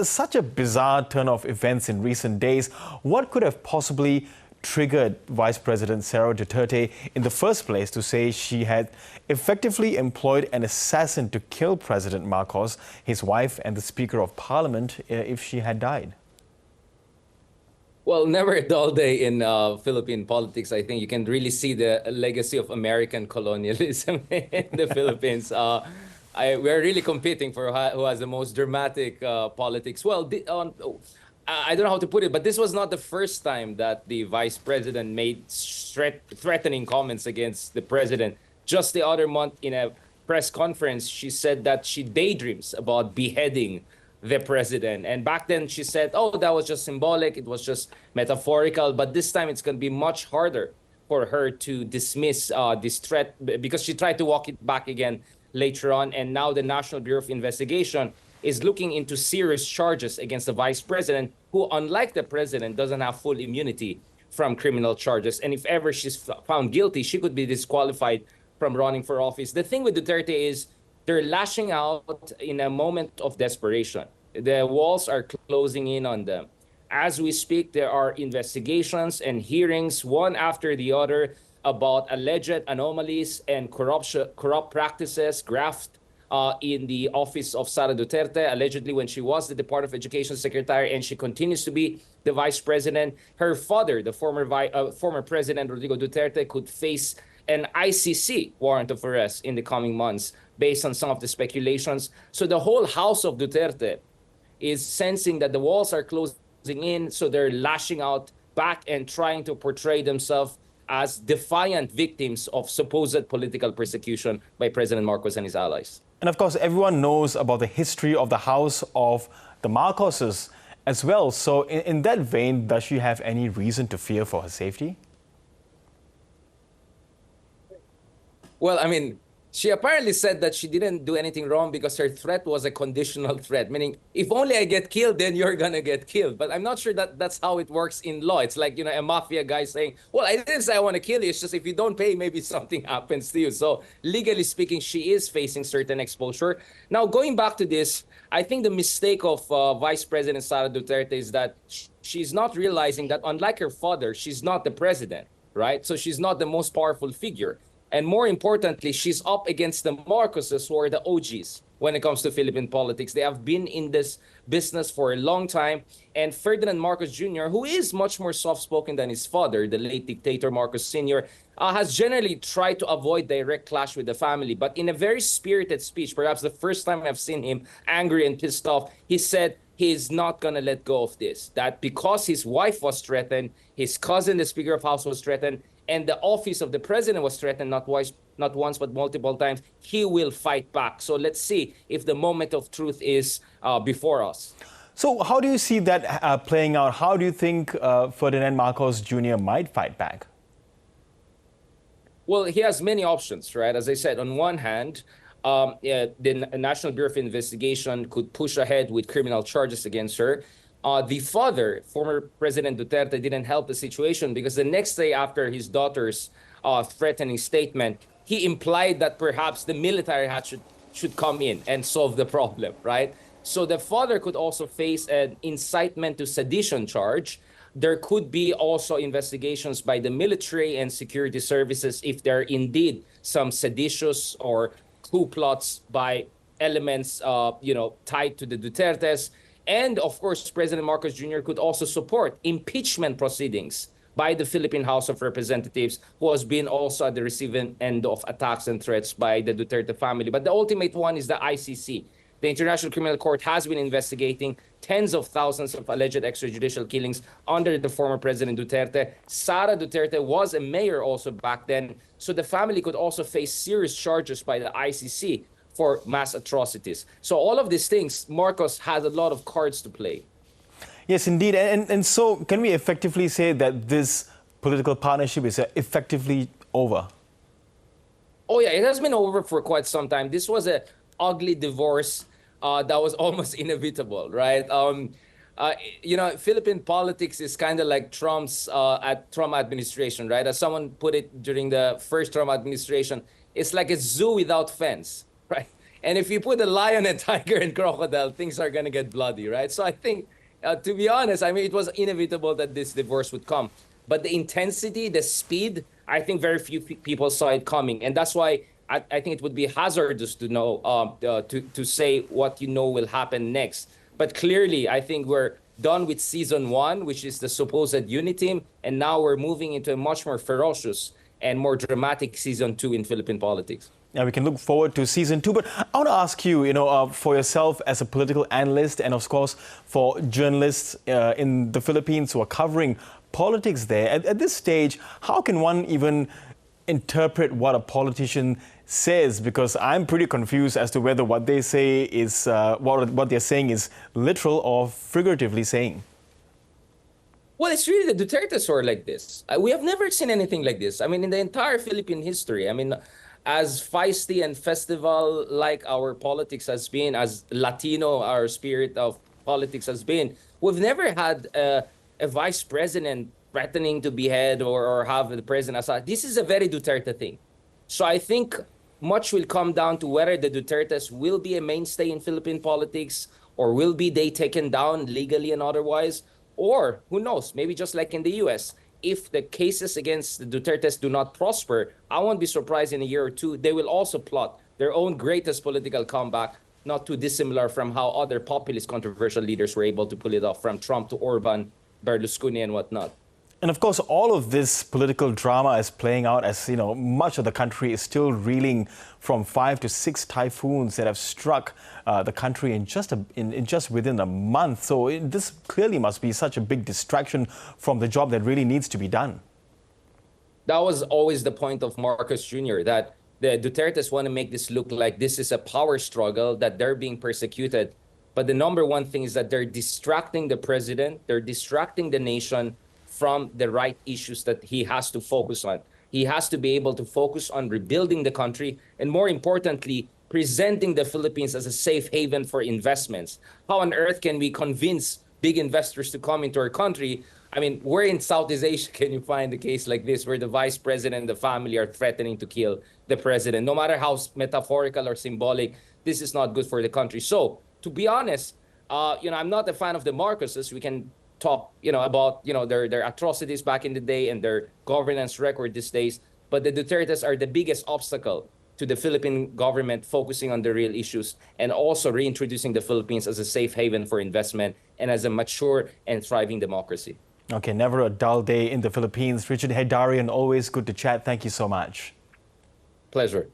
such a bizarre turn of events in recent days. What could have possibly triggered Vice President Sara Duterte in the first place to say she had effectively employed an assassin to kill President Marcos, his wife and the Speaker of Parliament if she had died? Well, never a dull day in Philippine politics. I think you can really see the legacy of American colonialism in the Philippines. We're really competing for who has the most dramatic politics. Well, I don't know how to put it, but this was not the first time that the vice president made threatening comments against the president. Just the other month in a press conference, she said that she daydreams about beheading the president. And back then she said, oh, that was just symbolic. It was just metaphorical. But this time it's going to be much harder for her to dismiss this threat because she tried to walk it back again later on. And now the National Bureau of Investigation is looking into serious charges against the vice president, who, unlike the president, doesn't have full immunity from criminal charges. And if ever she's found guilty, she could be disqualified from running for office. The thing with Duterte is they're lashing out in a moment of desperation. The walls are closing in on them. As we speak, there are investigations and hearings, one after the other, about alleged anomalies and corrupt practices, graft in the office of Sara Duterte, allegedly when she was the Department of Education Secretary, and she continues to be the vice president. Her father, the former president Rodrigo Duterte, could face an ICC warrant of arrest in the coming months based on some of the speculations. So the whole house of Duterte is sensing that the walls are closing in, so they're lashing out back and trying to portray themselves as defiant victims of supposed political persecution by President Marcos and his allies. And of course, everyone knows about the history of the house of the Marcoses as well. So in that vein, does she have any reason to fear for her safety? Well, I mean, she apparently said that she didn't do anything wrong because her threat was a conditional threat, meaning if only I get killed, then you're going to get killed. But I'm not sure that that's how it works in law. It's like, a mafia guy saying, well, I didn't say I want to kill you. It's just if you don't pay, maybe something happens to you. So legally speaking, she is facing certain exposure. Now, going back to this, I think the mistake of Vice President Sara Duterte is that she's not realizing that unlike her father, she's not the president, right? So she's not the most powerful figure. And more importantly, she's up against the Marcoses, who are the OGs when it comes to Philippine politics. They have been in this business for a long time. And Ferdinand Marcos Jr., who is much more soft-spoken than his father, the late dictator Marcos Sr., has generally tried to avoid direct clash with the family. But in a very spirited speech, perhaps the first time I've seen him angry and pissed off, he said he's not going to let go of this. That because his wife was threatened, his cousin, the Speaker of House, was threatened, and the office of the president was threatened not once, but multiple times, he will fight back. So let's see if the moment of truth is before us. So how do you see that playing out? How do you think Ferdinand Marcos Jr. might fight back? Well, he has many options, right? As I said, on one hand, the National Bureau of Investigation could push ahead with criminal charges against her. The father, former President Duterte, didn't help the situation because the next day after his daughter's threatening statement, he implied that perhaps the military should come in and solve the problem, right? So the father could also face an incitement to sedition charge. There could be also investigations by the military and security services if there are indeed some seditious or coup plots by elements, tied to the Dutertes. And, of course, President Marcos Jr. could also support impeachment proceedings by the Philippine House of Representatives, who has been also at the receiving end of attacks and threats by the Duterte family. But the ultimate one is the ICC. The International Criminal Court has been investigating tens of thousands of alleged extrajudicial killings under the former President Duterte. Sara Duterte was a mayor also back then, so the family could also face serious charges by the ICC for mass atrocities. So all of these things, Marcos has a lot of cards to play. Yes, indeed. And so can we effectively say that this political partnership is effectively over? Oh, yeah, it has been over for quite some time. This was an ugly divorce that was almost inevitable, right? Philippine politics is kind of like Trump's Trump administration, right? As someone put it during the first Trump administration, it's like a zoo without fence. Right? And if you put a lion, a tiger, and crocodile, things are going to get bloody, right? So I think, to be honest, I mean, it was inevitable that this divorce would come. But the intensity, the speed, I think very few people saw it coming. And that's why I think it would be hazardous to know, to say what you know will happen next. But clearly, I think we're done with season one, which is the supposed unity, and now we're moving into a much more ferocious and more dramatic season two in Philippine politics. Yeah, we can look forward to season two. But I want to ask you, for yourself as a political analyst and, of course, for journalists in the Philippines who are covering politics there, at this stage, how can one even interpret what a politician says? Because I'm pretty confused as to whether what they say is, what they're saying is literal or figuratively saying. Well, it's really the Dutertes who are like this. We have never seen anything like this. I mean, in the entire Philippine history, I mean, as feisty and festival like our politics has been, as Latino our spirit of politics has been, we've never had a vice president threatening to behead or have the president assassinated. This is a very Duterte thing. So I think much will come down to whether the Dutertes will be a mainstay in Philippine politics, or will be they taken down legally and otherwise. Or, who knows, maybe just like in the US, if the cases against the Dutertes do not prosper, I won't be surprised in a year or two, they will also plot their own greatest political comeback, not too dissimilar from how other populist controversial leaders were able to pull it off, from Trump to Orban, Berlusconi and whatnot. And of course, all of this political drama is playing out as, much of the country is still reeling from 5 to 6 typhoons that have struck the country in just within a month. So this clearly must be such a big distraction from the job that really needs to be done. That was always the point of Marcos Jr., that the Dutertes want to make this look like this is a power struggle, that they're being persecuted. But the number one thing is that they're distracting the president, they're distracting the nation from the right issues that he has to focus on. He has to be able to focus on rebuilding the country, and more importantly, presenting the Philippines as a safe haven for investments. How on earth can we convince big investors to come into our country? I mean, where in Southeast Asia can you find a case like this, where the vice president and the family are threatening to kill the president? No matter how metaphorical or symbolic, this is not good for the country. So, to be honest, I'm not a fan of the Marcoses. We can talk, about, their atrocities back in the day and their governance record these days. But the Dutertes are the biggest obstacle to the Philippine government focusing on the real issues, and also reintroducing the Philippines as a safe haven for investment and as a mature and thriving democracy. Okay, never a dull day in the Philippines. Richard Heydarian, always good to chat. Thank you so much. Pleasure.